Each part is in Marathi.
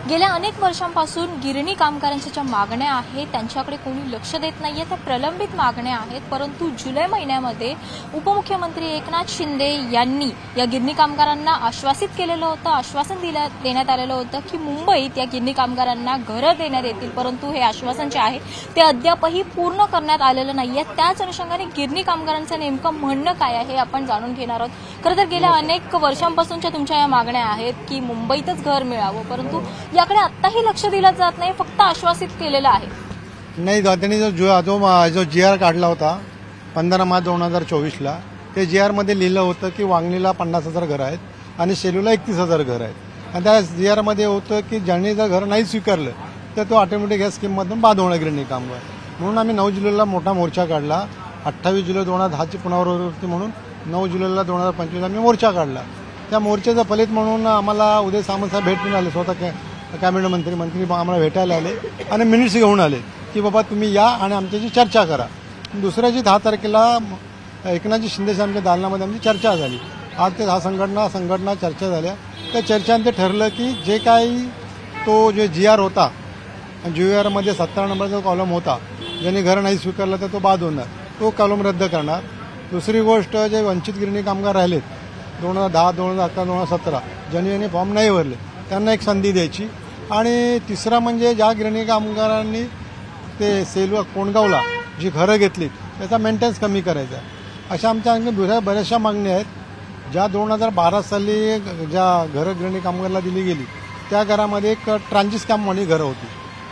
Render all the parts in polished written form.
गेल्या अनेक वर्षांपासून गिरणी कामगारांच्या ज्या मागण्या आहेत त्यांच्याकडे कोणी लक्ष देत नाहीये। त्या प्रलंबित मागण्या आहेत, परंतु जुलै महिन्यामध्ये उपमुख्यमंत्री एकनाथ शिंदे यांनी या गिरणी कामगारांना आश्वासित केलेलं होतं, आश्वासन देण्यात आलेलं होतं की मुंबईत या गिरणी कामगारांना घरं देण्यात येतील, परंतु हे आश्वासन जे आहे ते अद्यापही पूर्ण करण्यात आलेलं नाहीये। त्याच अनुषंगाने गिरणी कामगारांचं नेमकं म्हणणं काय आहे हे आपण जाणून घेणार आहोत। खरं तर गेल्या अनेक वर्षांपासूनच्या तुमच्या या मागण्या आहेत की मुंबईतच घर मिळावं, परंतु याकडे आत्ताही लक्ष दिलं जात नाही, फक्त आश्वासित केलेलं आहे। नाही, त्यांनी जो GR काढला होता 15 मार्च 2024ला, ते GR मध्ये लिहिलं होतं की वांगणीला 50,000 घरं आहेत आणि शेलूला 31,000 घरं आहेत आणि त्या GR मध्ये होतं की ज्यांनी जर घर नाही स्वीकारलं तर तो ऑटोमॅटिक या स्कीममधून बाद होणार गिरणी कामगार। म्हणून आम्ही 9 जुलैला मोठा मोर्चा काढला। 28 जुलै 2010ची पुनरावृत्ती म्हणून 9 जुलैला 2025 आम्ही मोर्चा काढला। त्या मोर्चाचं फलित म्हणून आम्हाला उदय सामंत साहेब भेटून आले, स्वतः कॅबिनेट मंत्री आम्हाला भेटायला आले आणि मिनिट्स घेऊन आले की बाबा तुम्ही या आणि आमच्याशी चर्चा करा। दुसऱ्या 10 तारखेला एकनाथजी शिंदे साहेबांच्या दालनामध्ये आमची चर्चा झाली। 8 ते 10 संघटना चर्चा झाल्या। त्या चर्चांमध्ये ठरलं की जे काही तो जो GR होता, GR मध्ये 17 नंबरचा कॉलम होता, ज्यांनी घर नाही स्वीकारलं तर तो बाद होणार, तो कॉलम रद्द करणार। दुसरी गोष्ट, जे वंचित गिरणी कामगार राहिलेत 2010, 2011, 2017 ज्यांनी फॉर्म नाही भरले त्यांना एक संधी द्यायची। आणि तिसरा म्हणजे ज्या गिरणी कामगारांनी ते सेलू कोंडगावला जी घरं घेतली त्याचा मेंटेनन्स कमी करायचा। अशा आमच्या बऱ्याचशा मागण्या आहेत। ज्या 2012 साली ज्या घरं गिरणी कामगाराला दिली गेली त्या घरामध्ये एक ट्रान्झिट कॅम्पमध्ये घरं होती,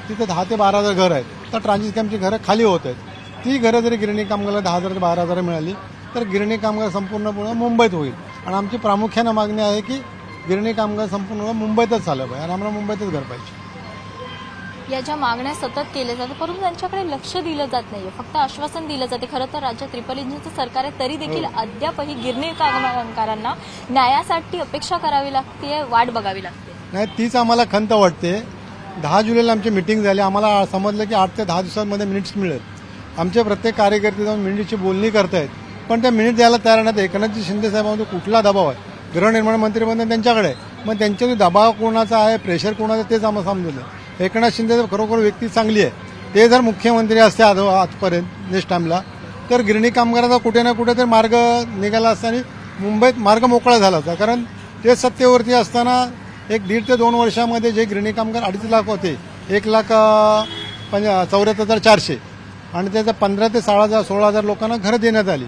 तिथे 10 ते 12,000 घरं आहेत, तर ट्रान्झिट कॅम्पची घरं खाली होत आहेत। ती घरं जरी गिरणी कामगाराला 10,000 ते 12,000 मिळाली तर गिरणी कामगार संपूर्णपणे मुंबईत होईल। आणि आमची प्रामुख्यानं मागणी आहे की गिरणी कामगार संपूर्ण मुंबईतच आलं पाहिजे आणि आम्हाला मुंबईतच घर पाहिजे। या ज्या मागण्या सतत केल्या जातात परंतु त्यांच्याकडे लक्ष दिलं जात नाहीये, फक्त आश्वासन दिलं जाते। खरं तर राज्यात ट्रिपल इंजिनचं सरकार आहे, तरी देखील अद्यापही गिरणी कामगारांना न्यायासाठी अपेक्षा करावी लागते, वाट बघावी लागते। नाही, तीच आम्हाला खंत वाटते। 10 जुलैला आमची मिटिंग झाली, आम्हाला समजलं की 8 ते 10 दिवसांमध्ये मिनिट्स मिळेल। आमचे प्रत्येक कार्यकर्ते जाऊन मिनिटची बोलणी करतायत, पण त्या मिनिट द्यायला तयार नाहीत। एकनाथजी शिंदे साहेबांमध्ये कुठला दबाव आहे? गृहनिर्माण मंत्रिमंडळ त्यांच्याकडे आहे, मग त्यांच्या दबाव कोणाचा आहे, प्रेशर कोणाचं, तेच आम्हाला समजलं। एकनाथ शिंदे खरोखर व्यक्ती चांगली आहे, ते जर मुख्यमंत्री असते आजपर्यंत नेक्स्ट टाइमला तर गिरणी कामगारांचा कुठे ना कुठे तर मार्ग निघाला असता आणि मुंबईत मार्ग मोकळा झाला असता। कारण ते सत्तेवरती असताना 1.5 ते 2 वर्षामध्ये जे गिरणी कामगार 2.5 लाख होते, 1,74,400 आणि त्याच्या 15 ते 16,000 लोकांना घरं देण्यात आली।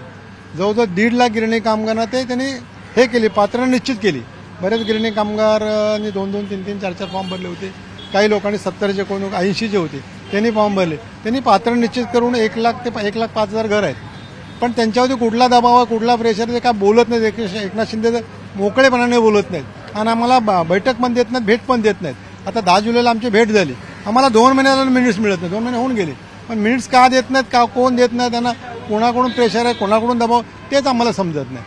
जवळजवळ 1.5 लाख गिरणी कामगारांना त्यांनी हे केली, पात्र निश्चित केली। बरेच गिरणी कामगारांनी 2-2, 3-3, 4-4 फॉर्म भरले होते। काही लोकांनी 70चे, कोण 80चे होते, त्यांनी फॉर्म भरले। त्यांनी पात्र निश्चित करून 1 लाख ते 1,05,000 घर आहेत, पण त्यांच्यावरती कुठला दबाव आहे, कुठला प्रेशर ते काय बोलत नाहीत। एकनाथ शिंदे मोकळेपणाने बोलत नाहीत आणि आम्हाला बैठक पण देत नाहीत, भेट पण देत नाहीत। आता 10 जुलैला आमची भेट झाली, आम्हाला 2 महिन्याला मिनिट्स मिळत नाही, 2 महिने होऊन गेले, पण मिनिट्स का देत नाहीत, का कोण देत नाही, त्यांना कोणाकडून प्रेशर आहे, कोणाकडून दबाव, तेच आम्हाला समजत नाही।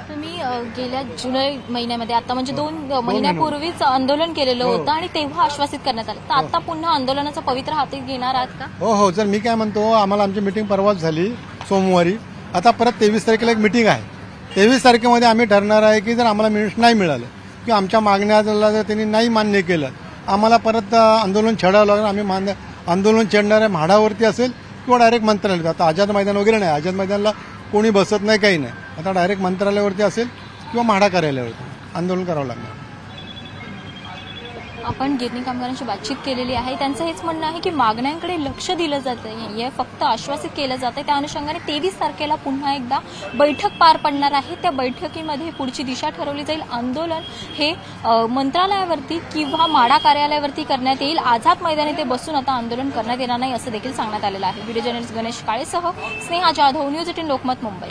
तुम्ही गेल्या जुलै महिन्यामध्ये आता म्हणजे 2 महिन्यापूर्वीच आंदोलन केलेलं होतं आणि तेव्हा आश्वासित करण्यात आलं, तर आता पुन्हा आंदोलनाचा पवित्र हाती घेणार आहात का? हो, जर मी काय म्हणतो, आम्हाला आमची मिटिंग परवाच झाली सोमवारी, आता परत 23 तारखेला एक मिटिंग आहे। 23 तारखेमध्ये आम्ही ठरणार आहे की जर आम्हाला मिनिट्स नाही मिळालं किंवा आमच्या मागण्याला जर त्यांनी नाही मान्य केलं, आम्हाला परत आंदोलन छेडावं लागेल। आम्ही आंदोलन छेडणार आहे, म्हाडावरती असेल किंवा डायरेक्ट मंत्रालयात। आता आझाद मैदान वगैरे नाही, आझाद मैदानला कोणी बसत नाही, काही नाही, आता डायरेक्ट मंत्रालयावरती असेल किंवा म्हाडा कार्यालयावरती आंदोलन करावं लागणार। आपण गिरणी कामगारांशी बातचीत केलेली आहे, त्यांचं हेच म्हणणं आहे की मागण्यांकडे लक्ष दिलं जात नाहीये, फक्त आश्वासित केलं जातं। त्या अनुषंगाने 23 तारखेला पुन्हा एकदा बैठक पार पडणार आहे, त्या बैठकीमध्ये पुढची दिशा ठरवली जाईल। आंदोलन हे मंत्रालयावरती किंवा म्हाडा कार्यालयावरती करण्यात येईल, आझाद मैदानी ते बसून आता आंदोलन करण्यात येणार नाही असं देखील सांगण्यात आलेलं आहे। व्हिडिओ जर्नलिस्ट गणेश काळेसह स्नेहा जाधव, न्यूज 18 लोकमत, मुंबई।